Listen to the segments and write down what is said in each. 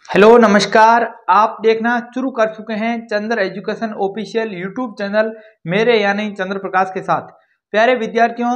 Hello नमस्कार। आप देखना शुरू कर चुके हैं चंद्र एजुकेशन ऑफिशियल यूट्यूब चैनल मेरे यानी चंद्र प्रकाश के साथ। प्यारे विद्यार्थियों,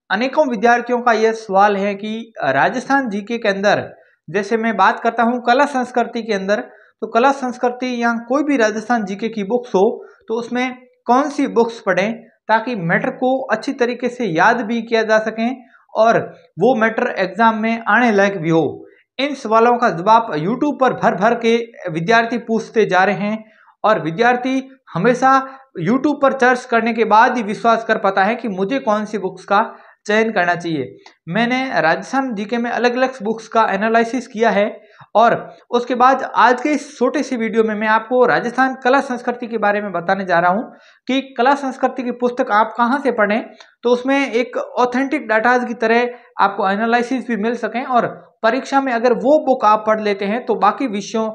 अनेकों विद्यार्थियों का यह सवाल है कि राजस्थान जीके के अंदर जैसे मैं बात करता हूं कला संस्कृति के अंदर, तो कला संस्कृति या कोई भी राजस्थान जीके की बुक्स हो तो उसमें कौन सी बुक्स पढ़ें ताकि मैटर को अच्छी तरीके से याद भी किया जा सके और वो मैटर एग्जाम में आने लायक भी हो। इन सवालों का जवाब यूट्यूब पर भर भर के विद्यार्थी पूछते जा रहे हैं और विद्यार्थी हमेशा यूट्यूब पर सर्च करने के बाद ही विश्वास कर पाता है कि मुझे कौन सी बुक्स का चयन करना चाहिए। मैंने राजस्थान जीके में अलग अलग बुक्स का एनालिसिस किया है और उसके बाद आज के इस छोटे सी वीडियो में मैं आपको राजस्थान कला संस्कृति के बारे में बताने जा रहा हूं कि कला संस्कृति की पुस्तक आप कहां से पढ़ें तो उसमें एक ऑथेंटिक डाटाज की तरह आपको एनालिसिस भी मिल सकें और परीक्षा में अगर वो बुक आप पढ़ लेते हैं तो बाकी विषयों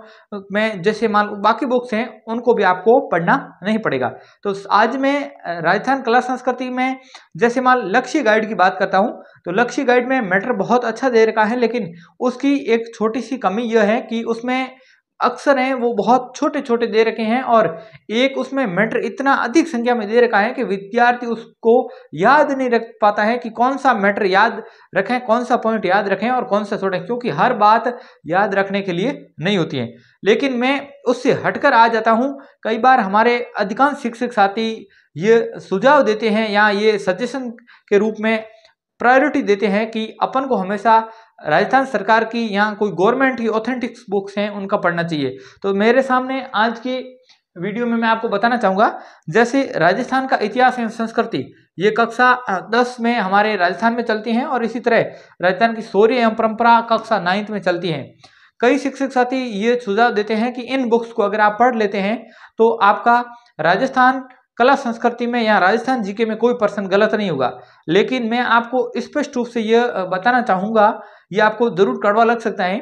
में जैसे मान बाकी बुक्स हैं उनको भी आपको पढ़ना नहीं पड़ेगा। तो आज मैं राजस्थान कला संस्कृति में जैसे मान लक्ष्य गाइड की बात करता हूं तो लक्ष्य गाइड में मैटर बहुत अच्छा दे रखा है, लेकिन उसकी एक छोटी सी कमी यह है कि उसमें अक्सर हैं वो बहुत छोटे छोटे दे रखे हैं और एक उसमें मैटर इतना अधिक संख्या में दे रखा है कि विद्यार्थी उसको याद नहीं रख पाता है कि कौन सा मैटर याद रखें, कौन सा पॉइंट याद रखें और कौन सा छोड़ें, क्योंकि हर बात याद रखने के लिए नहीं होती है। लेकिन मैं उससे हटकर आ जाता हूं। कई बार हमारे अधिकांश शिक्षक साथी ये सुझाव देते हैं या ये सजेशन के रूप में प्रायोरिटी देते हैं कि अपन को हमेशा राजस्थान सरकार की या कोई गवर्नमेंट की ऑथेंटिक बुक्स हैं उनका पढ़ना चाहिए। तो मेरे सामने आज के वीडियो में मैं आपको बताना चाहूँगा जैसे राजस्थान का इतिहास एवं संस्कृति, ये कक्षा 10 में हमारे राजस्थान में चलती हैं और इसी तरह राजस्थान की शौर्य एवं परंपरा कक्षा 9th में चलती हैं। कई शिक्षक साथी ये सुझाव देते हैं कि इन बुक्स को अगर आप पढ़ लेते हैं तो आपका राजस्थान कला संस्कृति में या राजस्थान जीके में कोई पर्सन गलत नहीं होगा। लेकिन मैं आपको स्पष्ट रूप से यह बताना चाहूँगा, ये आपको जरूर कड़वा लग सकता है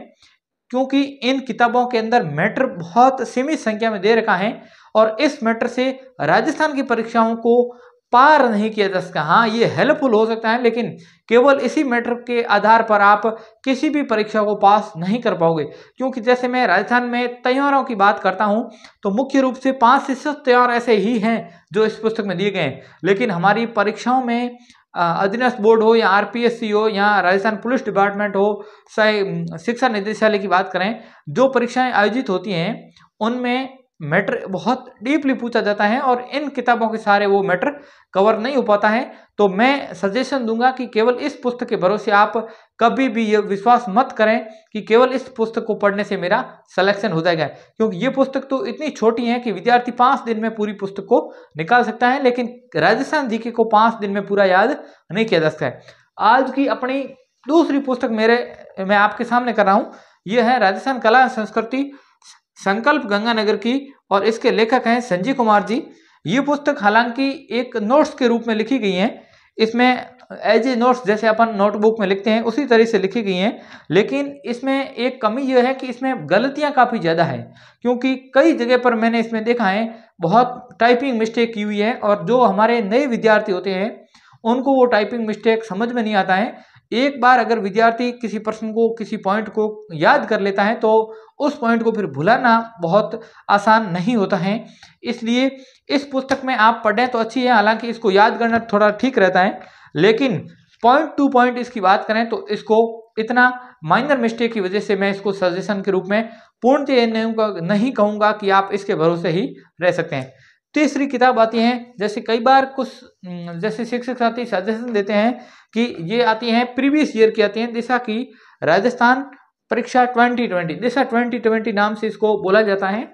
क्योंकि इन किताबों के अंदर मैटर बहुत सीमित संख्या में दे रखा है और इस मैटर से राजस्थान की परीक्षाओं को पार नहीं किया जा सकता। हाँ, ये हेल्पफुल हो सकता है लेकिन केवल इसी मैटर के आधार पर आप किसी भी परीक्षा को पास नहीं कर पाओगे, क्योंकि जैसे मैं राजस्थान में त्योहारों की बात करता हूँ तो मुख्य रूप से 5 से 7 त्योहार ऐसे ही हैं जो इस पुस्तक में दिए गए हैं। लेकिन हमारी परीक्षाओं में अधीनस्थ बोर्ड हो या आरपीएससी हो या राजस्थान पुलिस डिपार्टमेंट हो, चाहे शिक्षा निदेशालय की बात करें, जो परीक्षाएं आयोजित होती हैं उनमें मैटर बहुत डीपली पूछा जाता है और इन किताबों के सारे वो मैटर कवर नहीं हो पाता है। तो मैं सजेशन दूंगा कि केवल इस पुस्तक के भरोसे आप कभी भी ये विश्वास मत करें कि केवल इस पुस्तक को पढ़ने से मेरा सिलेक्शन हो जाएगा, क्योंकि ये पुस्तक तो इतनी छोटी है कि विद्यार्थी 5 दिन में पूरी पुस्तक को निकाल सकता है, लेकिन राजस्थान जीके को 5 दिन में पूरा याद नहीं किया जा सकता है। आज की अपनी दूसरी पुस्तक मैं आपके सामने कर रहा हूँ, यह है राजस्थान कला संस्कृति संकल्प गंगानगर की और इसके लेखक हैं संजय कुमार जी। ये पुस्तक हालांकि एक नोट्स के रूप में लिखी गई है, इसमें एज ए नोट्स जैसे अपन नोटबुक में लिखते हैं उसी तरह से लिखी गई हैं, लेकिन इसमें एक कमी यह है कि इसमें गलतियां काफ़ी ज़्यादा है, क्योंकि कई जगह पर मैंने इसमें देखा है बहुत टाइपिंग मिस्टेक की हुई है और जो हमारे नए विद्यार्थी होते हैं उनको वो टाइपिंग मिस्टेक समझ में नहीं आता है। एक बार अगर विद्यार्थी किसी प्रश्न को किसी पॉइंट को याद कर लेता है तो उस पॉइंट को फिर भुलाना बहुत आसान नहीं होता है। इसलिए इस पुस्तक में आप पढ़ें तो अच्छी है, हालांकि इसको याद करना थोड़ा ठीक रहता है, लेकिन पॉइंट टू पॉइंट इसकी बात करें तो इसको इतना माइनर मिस्टेक की वजह से मैं इसको सजेशन के रूप में पूर्णतः नहीं कहूँगा कि आप इसके भरोसे ही रह सकते हैं। तीसरी किताब आती है, जैसे कई बार कुछ जैसे शिक्षक साथी सजेशन देते हैं कि ये आती हैं प्रीवियस ईयर की आती हैं, दिशा की राजस्थान परीक्षा 2020, दिशा 2020 नाम से इसको बोला जाता है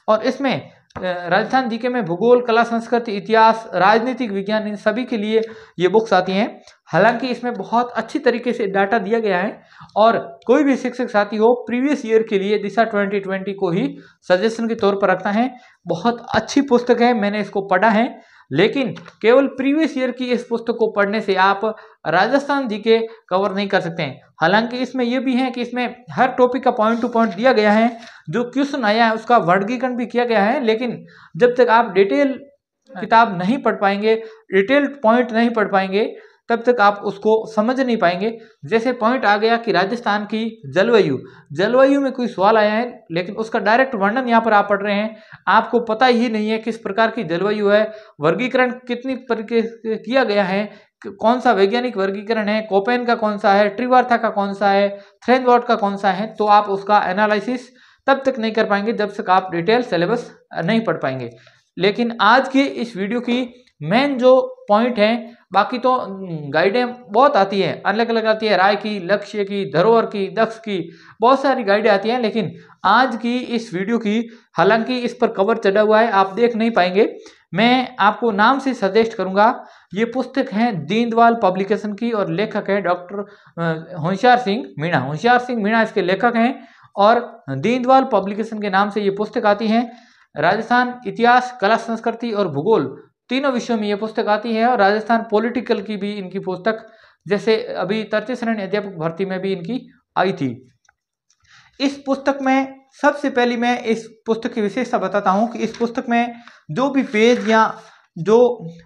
और इसमें राजस्थान जीके में भूगोल, कला संस्कृति, इतिहास, राजनीतिक विज्ञान, इन सभी के लिए ये बुक्स आती हैं। हालांकि इसमें बहुत अच्छी तरीके से डाटा दिया गया है और कोई भी शिक्षक साथी हो प्रीवियस ईयर के लिए दिशा 2020 को ही सजेशन के तौर पर रखता है। बहुत अच्छी पुस्तक है, मैंने इसको पढ़ा है, लेकिन केवल प्रीवियस ईयर की इस पुस्तक को पढ़ने से आप राजस्थान जीके कवर नहीं कर सकते हैं। हालांकि इसमें यह भी है कि इसमें हर टॉपिक का पॉइंट टू पॉइंट दिया गया है, जो क्वेश्चन आया है उसका वर्गीकरण भी किया गया है, लेकिन जब तक आप डिटेल किताब नहीं पढ़ पाएंगे, डिटेल पॉइंट नहीं पढ़ पाएंगे, तब तक आप उसको समझ नहीं पाएंगे। जैसे पॉइंट आ गया कि राजस्थान की जलवायु में कोई सवाल आया है, लेकिन उसका डायरेक्ट वर्णन यहाँ पर आप पढ़ रहे हैं, आपको पता ही नहीं है किस प्रकार की जलवायु है, वर्गीकरण कितनी तरीके से किया गया है, कौन सा वैज्ञानिक वर्गीकरण है, कोपेन का कौन सा है, ट्रिवार्था का कौन सा है, थ्रेनवॉर्ट का कौन सा है, तो आप उसका एनालिसिस तब तक नहीं कर पाएंगे जब तक आप डिटेल सिलेबस नहीं पढ़ पाएंगे। लेकिन आज के इस वीडियो की मेन जो पॉइंट है, बाकी तो गाइडें बहुत आती है, अलग अलग आती है, राय की, लक्ष्य की, धरोहर की, दक्ष की, बहुत सारी गाइडें आती हैं, लेकिन आज की इस वीडियो की हालांकि इस पर कवर चढ़ा हुआ है, आप देख नहीं पाएंगे। मैं आपको नाम से सजेस्ट करूंगा, ये पुस्तक है दीनदयाल पब्लिकेशन की और लेखक है डॉक्टर होशियार सिंह मीणा। होशियार सिंह मीणा इसके लेखक हैं और दीनदयाल पब्लिकेशन के नाम से ये पुस्तक आती है। राजस्थान इतिहास, कला संस्कृति और भूगोल तीनों विषयों में ये पुस्तक आती है, और राजस्थान पॉलिटिकल की भी इनकी पुस्तक, जैसे अभी 33 श्रेणी अध्यापक भर्ती में भी इनकी आई थी। इस पुस्तक में सबसे पहले मैं इस पुस्तक की विशेषता बताता हूं कि इस पुस्तक में जो भी पेज या जो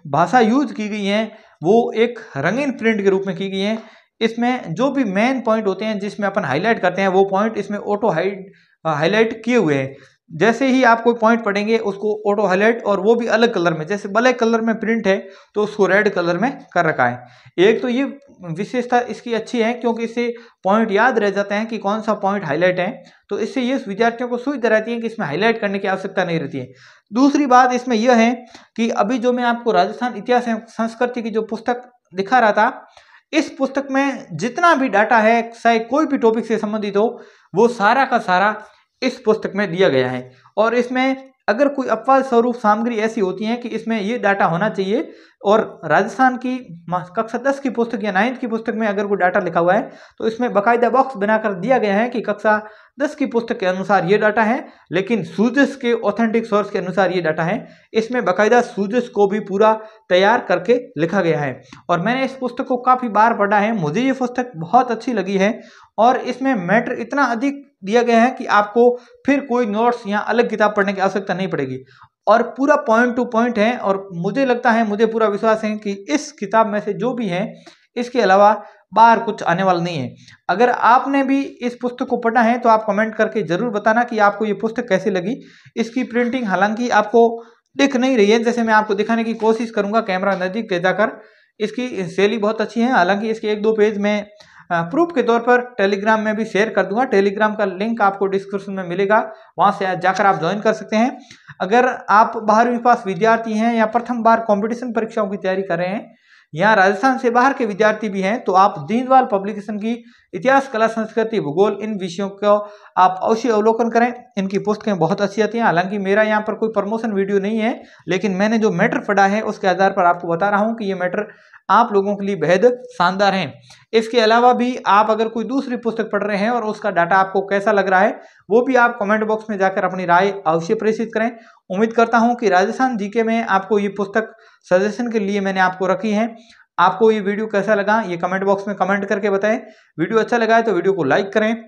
भाषा यूज की गई है वो एक रंगीन प्रिंट के रूप में की गई है। इसमें जो भी मेन पॉइंट होते हैं जिसमें अपन हाईलाइट करते हैं वो पॉइंट इसमें ऑटो हाईलाइट किए हुए हैं। जैसे ही आप कोई पॉइंट पढ़ेंगे उसको ऑटो हाईलाइट, और वो भी अलग कलर में, जैसे ब्लैक कलर में प्रिंट है तो उसको रेड कलर में कर रखा है। एक तो ये विशेषता इसकी अच्छी है क्योंकि इससे पॉइंट याद रह जाते हैं कि कौन सा पॉइंट हाईलाइट है, तो इससे ये विद्यार्थियों को सुविधा रहती है कि इसमें हाईलाइट करने की आवश्यकता नहीं रहती है। दूसरी बात इसमें यह है कि अभी जो मैं आपको राजस्थान इतिहास एवं संस्कृति की जो पुस्तक दिखा रहा था, इस पुस्तक में जितना भी डाटा है, चाहे कोई भी टॉपिक से संबंधित हो, वो सारा का सारा इस पुस्तक में दिया गया है। और इसमें अगर कोई अपवाद स्वरूप सामग्री ऐसी होती है कि इसमें ये डाटा होना चाहिए, और राजस्थान की कक्षा 10 की पुस्तक या 9th की पुस्तक में अगर कोई डाटा लिखा हुआ है तो इसमें बाकायदा बॉक्स बनाकर दिया गया है कि कक्षा 10 की पुस्तक के अनुसार ये डाटा है, लेकिन सूजस के ऑथेंटिक सोर्स के अनुसार ये डाटा है। इसमें बाकायदा सूजस को भी पूरा तैयार करके लिखा गया है, और मैंने इस पुस्तक को काफ़ी बार पढ़ा है, मुझे ये पुस्तक बहुत अच्छी लगी है। और इसमें मैटर इतना अधिक दिया गया है कि आपको फिर कोई नोट्स या अलग किताब पढ़ने की आवश्यकता नहीं पड़ेगी, और पूरा पॉइंट टू पॉइंट है। और मुझे लगता है, मुझे पूरा विश्वास है कि इस किताब में से जो भी है इसके अलावा बाहर कुछ आने वाला नहीं है। अगर आपने भी इस पुस्तक को पढ़ा है तो आप कमेंट करके जरूर बताना कि आपको ये पुस्तक कैसी लगी। इसकी प्रिंटिंग हालांकि आपको दिख नहीं रही है, जैसे मैं आपको दिखाने की कोशिश करूंगा कैमरा नजदीक ले जाकर। इसकी शैली बहुत अच्छी है, हालांकि इसके 1-2 पेज में प्रूफ के तौर पर टेलीग्राम में भी शेयर कर दूंगा। टेलीग्राम का लिंक आपको डिस्क्रिप्शन में मिलेगा, वहां से जाकर आप ज्वाइन कर सकते हैं। अगर आप 12वीं पास विद्यार्थी हैं या प्रथम बार कंपटीशन परीक्षाओं की तैयारी कर रहे हैं, या राजस्थान से बाहर के विद्यार्थी भी हैं, तो आप दीनदयाल पब्लिकेशन की इतिहास, कला, संस्कृति, भूगोल, इन विषयों को आप अवश्य अवलोकन करें। इनकी पुस्तकें बहुत अच्छी आती हैं। हालांकि मेरा यहाँ पर कोई प्रमोशन वीडियो नहीं है, लेकिन मैंने जो मैटर पढ़ा है उसके आधार पर आपको बता रहा हूँ कि ये मैटर आप लोगों के लिए बेहद शानदार हैं। इसके अलावा भी आप अगर कोई दूसरी पुस्तक पढ़ रहे हैं और उसका डाटा आपको कैसा लग रहा है, वो भी आप कमेंट बॉक्स में जाकर अपनी राय अवश्य प्रेषित करें। उम्मीद करता हूं कि राजस्थान जीके में आपको ये पुस्तक सजेशन के लिए मैंने आपको रखी है। आपको ये वीडियो कैसा लगा ये कमेंट बॉक्स में कमेंट करके बताएं। वीडियो अच्छा लगा है तो वीडियो को लाइक करें,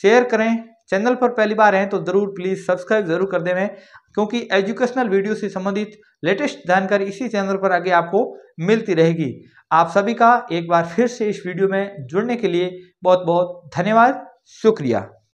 शेयर करें। चैनल पर पहली बार हैं तो जरूर प्लीज सब्सक्राइब जरूर कर दें, क्योंकि एजुकेशनल वीडियो से संबंधित लेटेस्ट जानकारी इसी चैनल पर आगे आपको मिलती रहेगी। आप सभी का एक बार फिर से इस वीडियो में जुड़ने के लिए बहुत बहुत धन्यवाद, शुक्रिया।